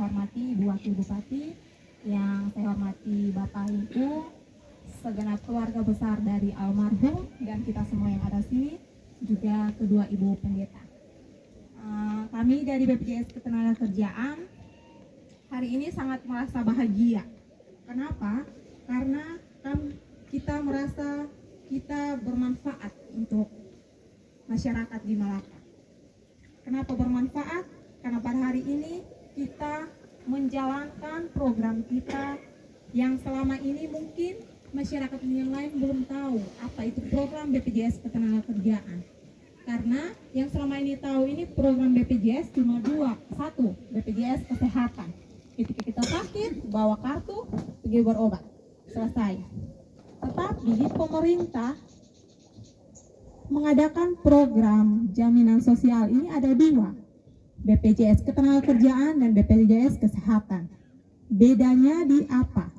hormati Ibu Wakil Bupati, yang saya hormati Bapak Ibu, segenap keluarga besar dari almarhum, dan kita semua yang ada sini, juga kedua Ibu Pendeta. Kami dari BPJS Ketenagakerjaan hari ini sangat merasa bahagia. Kenapa? Karena kita merasa kita bermanfaat untuk masyarakat di Malaka. Kenapa bermanfaat? Karena pada hari ini kita menjalankan program kita yang selama ini mungkin masyarakat yang lain belum tahu apa itu program BPJS Ketenagakerjaan. Karena yang selama ini tahu ini program BPJS cuma satu BPJS Kesehatan. Ketika kita sakit, bawa kartu, pergi berobat, selesai. Tetapi pemerintah mengadakan program jaminan sosial ini ada dua, BPJS Ketenagakerjaan dan BPJS Kesehatan. Bedanya di apa?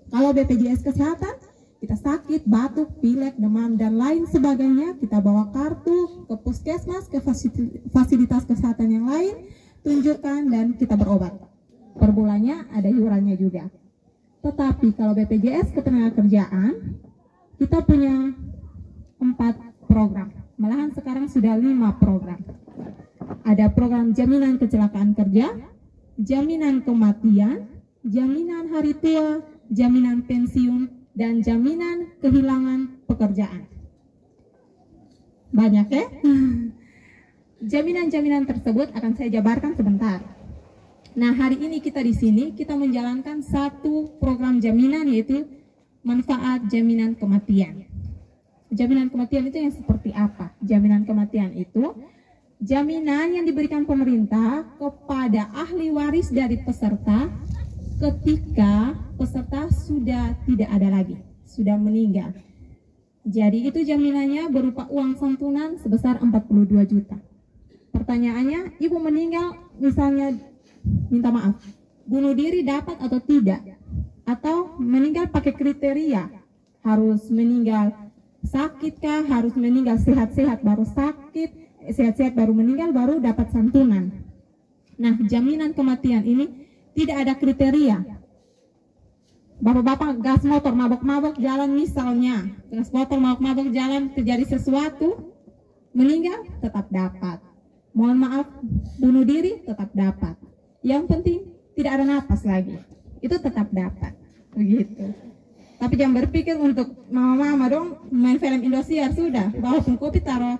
Kalau BPJS Kesehatan, kita sakit, batuk, pilek, demam, dan lain sebagainya, kita bawa kartu ke puskesmas, ke fasilitas kesehatan yang lain, tunjukkan dan kita berobat. Per bulannya ada iurannya juga. Tetapi kalau BPJS Ketenagakerjaan, kita punya 4 program, malahan sekarang sudah 5 program. Ada program jaminan kecelakaan kerja, jaminan kematian, jaminan hari tua, jaminan pensiun, dan jaminan kehilangan pekerjaan. Banyak ya? Jaminan-jaminan tersebut akan saya jabarkan sebentar. Nah, hari ini kita di sini kita menjalankan satu program jaminan, yaitu manfaat jaminan kematian. Jaminan kematian itu yang seperti apa? Jaminan kematian itu jaminan yang diberikan pemerintah kepada ahli waris dari peserta ketika peserta sudah tidak ada lagi, sudah meninggal. Jadi itu jaminannya berupa uang santunan sebesar 42 juta. Pertanyaannya, ibu meninggal misalnya, minta maaf, bunuh diri dapat atau tidak? Atau meninggal pakai kriteria, harus meninggal sakit kah, harus meninggal sehat-sehat baru sakit, sehat-sehat baru meninggal baru dapat santunan. Nah, jaminan kematian ini tidak ada kriteria. Bapak-bapak gas motor mabok-mabok jalan misalnya, gas motor mabok-mabok jalan terjadi sesuatu, meninggal tetap dapat. Mohon maaf, bunuh diri tetap dapat. Yang penting tidak ada napas lagi, itu tetap dapat. Begitu. Tapi jangan berpikir untuk mama-mama dong main film Indosiar sudah, bawa kopi taruh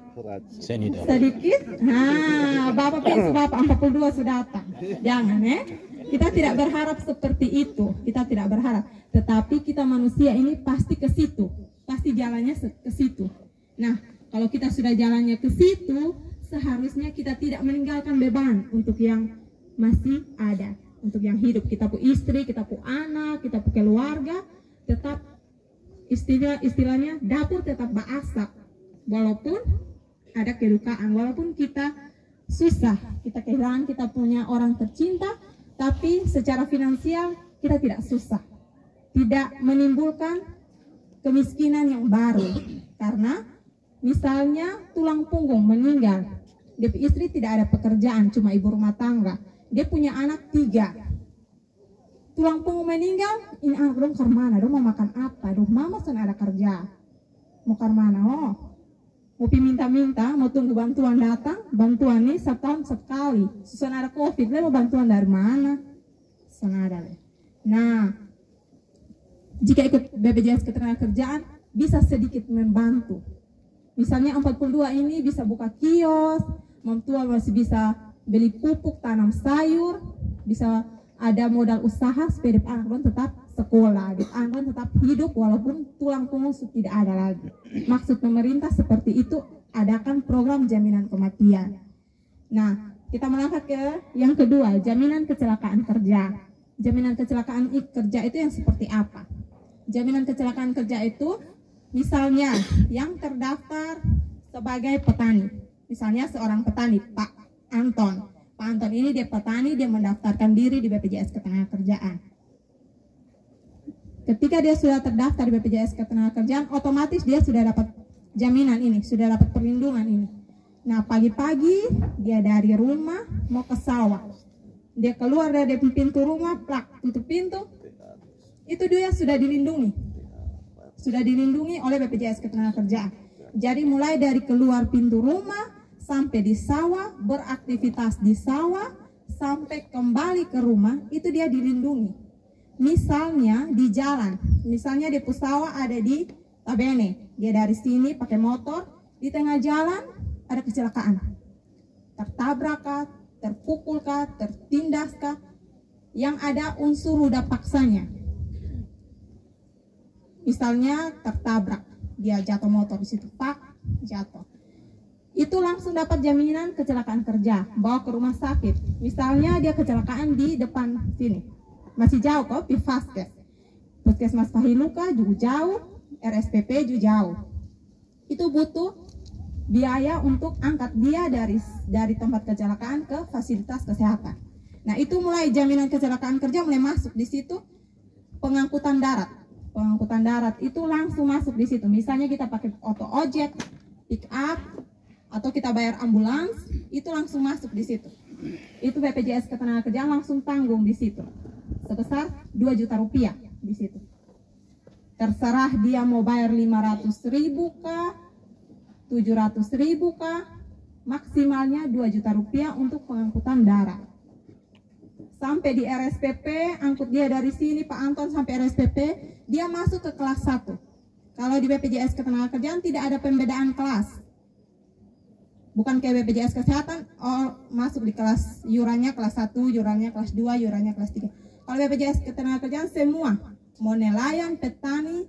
sedikit. Nah, bapak PS bapak 42 sudah datang. Jangan ya. Kita tidak berharap seperti itu. Kita tidak berharap. Tetapi kita manusia ini pasti ke situ. Pasti jalannya ke situ. Nah, kalau kita sudah jalannya ke situ, seharusnya kita tidak meninggalkan beban untuk yang masih ada, untuk yang hidup. Kita punya istri, kita punya anak, kita punya keluarga, tetap istilahnya dapur tetap berasap. Walaupun ada kedukaan, walaupun kita susah, kita kehilangan kita punya orang tercinta, tapi secara finansial kita tidak susah, tidak menimbulkan kemiskinan yang baru. Karena misalnya tulang punggung meninggal, dia istri tidak ada pekerjaan, cuma ibu rumah tangga, dia punya anak 3, tulang punggung meninggal, ini anak dong kemana, dong mau makan apa, dong mama sana ada kerja, mau kemana, oh mau minta-minta, mau tunggu bantuan datang, bantuan ini setahun sekali, susah ada covid, mau bantuan dari mana, sana ada. Nah, jika ikut BPJS Ketenagakerjaan bisa sedikit membantu. Misalnya 42 ini bisa buka kios, mentua masih bisa beli pupuk tanam sayur, bisa ada modal usaha supaya anak tetap sekolah, anak tetap hidup walaupun tulang punggung tidak ada lagi. Maksud pemerintah seperti itu, adakan program jaminan kematian. Nah, kita melangkah ke yang kedua, jaminan kecelakaan kerja. Jaminan kecelakaan kerja itu yang seperti apa? Jaminan kecelakaan kerja itu misalnya yang terdaftar sebagai petani, misalnya seorang petani, Pak Anton. Pak Anton ini dia petani, dia mendaftarkan diri di BPJS Ketenagakerjaan. Ketika dia sudah terdaftar di BPJS Ketenagakerjaan, otomatis dia sudah dapat jaminan ini, sudah dapat perlindungan ini. Nah, pagi-pagi dia dari rumah mau ke sawah. dia keluar dari pintu rumah, plak, tutup pintu, itu dia sudah dilindungi. Sudah dilindungi oleh BPJS Ketenagakerjaan. Jadi mulai dari keluar pintu rumah, sampai di sawah, beraktivitas di sawah, sampai kembali ke rumah, itu dia dilindungi. Misalnya di jalan, misalnya di Pusawa ada di Tabene, dia dari sini pakai motor, di tengah jalan ada kecelakaan. Tertabrak kah, terpukul kah, tertindas kah, yang ada unsur ruda paksanya. Misalnya tertabrak, dia jatuh motor di situ, pak, jatuh. Itu langsung dapat jaminan kecelakaan kerja, bawa ke rumah sakit. Misalnya dia kecelakaan di depan sini, masih jauh kok, di Vaskes. Puskesmas Pahiluka juga jauh, RSPP juga jauh. Itu butuh biaya untuk angkat dia dari tempat kecelakaan ke fasilitas kesehatan. Nah, itu mulai jaminan kecelakaan kerja mulai masuk di situ. Pengangkutan darat. Pengangkutan darat itu langsung masuk di situ. Misalnya kita pakai auto ojek, pick up, atau kita bayar ambulans, itu langsung masuk di situ. Itu BPJS Ketenagakerjaan langsung tanggung di situ. Sebesar 2 juta rupiah di situ. Terserah dia mau bayar 500.000 kah, 700.000 kah, maksimalnya 2 juta rupiah untuk pengangkutan darat. Sampai di RSPP, angkut dia dari sini Pak Anton sampai RSPP, dia masuk ke kelas 1. Kalau di BPJS Ketenagakerjaan tidak ada pembedaan kelas. Bukan kayak BPJS Kesehatan, masuk di kelas yurannya kelas 1, yurannya kelas 2, yurannya kelas 3. Kalau BPJS Ketenagakerjaan semua, mau nelayan, petani,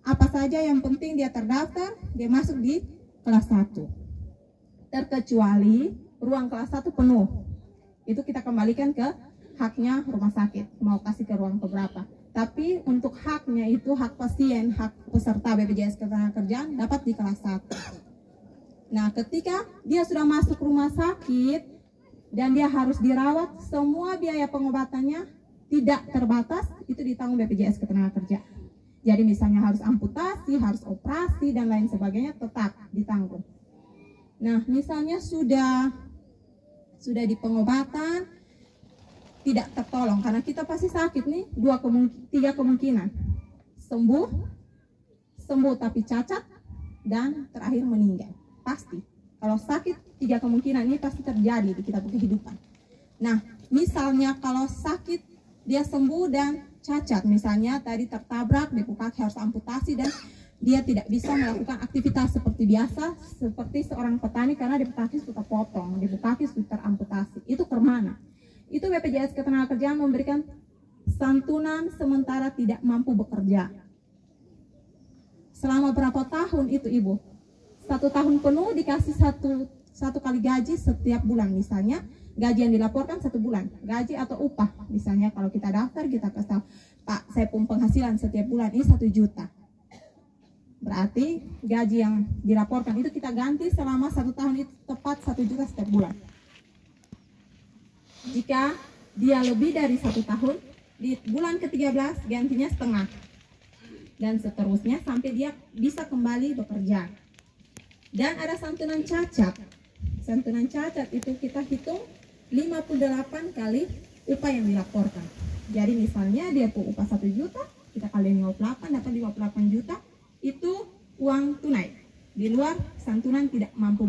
apa saja yang penting dia terdaftar, dia masuk di kelas 1. Terkecuali ruang kelas 1 penuh. Itu kita kembalikan ke haknya rumah sakit, mau kasih ke ruang keberapa. Tapi untuk haknya itu hak pasien, hak peserta BPJS Ketenagakerjaan dapat di kelas 1. Nah, ketika dia sudah masuk rumah sakit dan dia harus dirawat, semua biaya pengobatannya tidak terbatas, itu ditanggung BPJS Ketenagakerjaan. Jadi misalnya harus amputasi, harus operasi dan lain sebagainya tetap ditanggung. Nah, misalnya sudah di pengobatan tidak tertolong, karena kita pasti sakit nih, 3 kemungkinan. Sembuh tapi cacat, dan terakhir meninggal. Pasti. Kalau sakit 3 kemungkinan ini pasti terjadi di kita kehidupan. Nah, misalnya kalau sakit dia sembuh dan cacat, misalnya tadi tertabrak, dibuka kaki harus amputasi dan dia tidak bisa melakukan aktivitas seperti biasa, seperti seorang petani karena di kaki sudah potong, di kaki sudah teramputasi. Itu kemana? Itu BPJS Ketenagakerjaan memberikan santunan sementara tidak mampu bekerja. Selama berapa tahun itu Ibu? 1 tahun penuh dikasih satu kali gaji setiap bulan. Misalnya gaji yang dilaporkan 1 bulan, gaji atau upah. Misalnya kalau kita daftar, kita kasih, Pak, saya pun penghasilan setiap bulan ini 1 juta. Berarti gaji yang dilaporkan itu kita ganti selama 1 tahun itu tepat 1 juta setiap bulan. Jika dia lebih dari 1 tahun, di bulan ke-13 gantinya setengah. Dan seterusnya sampai dia bisa kembali bekerja. Dan ada santunan cacat. Santunan cacat itu kita hitung 58 kali upah yang dilaporkan. Jadi misalnya dia upah 1 juta, kita kali 58 dapat 58 juta. Itu uang tunai, di luar santunan tidak mampu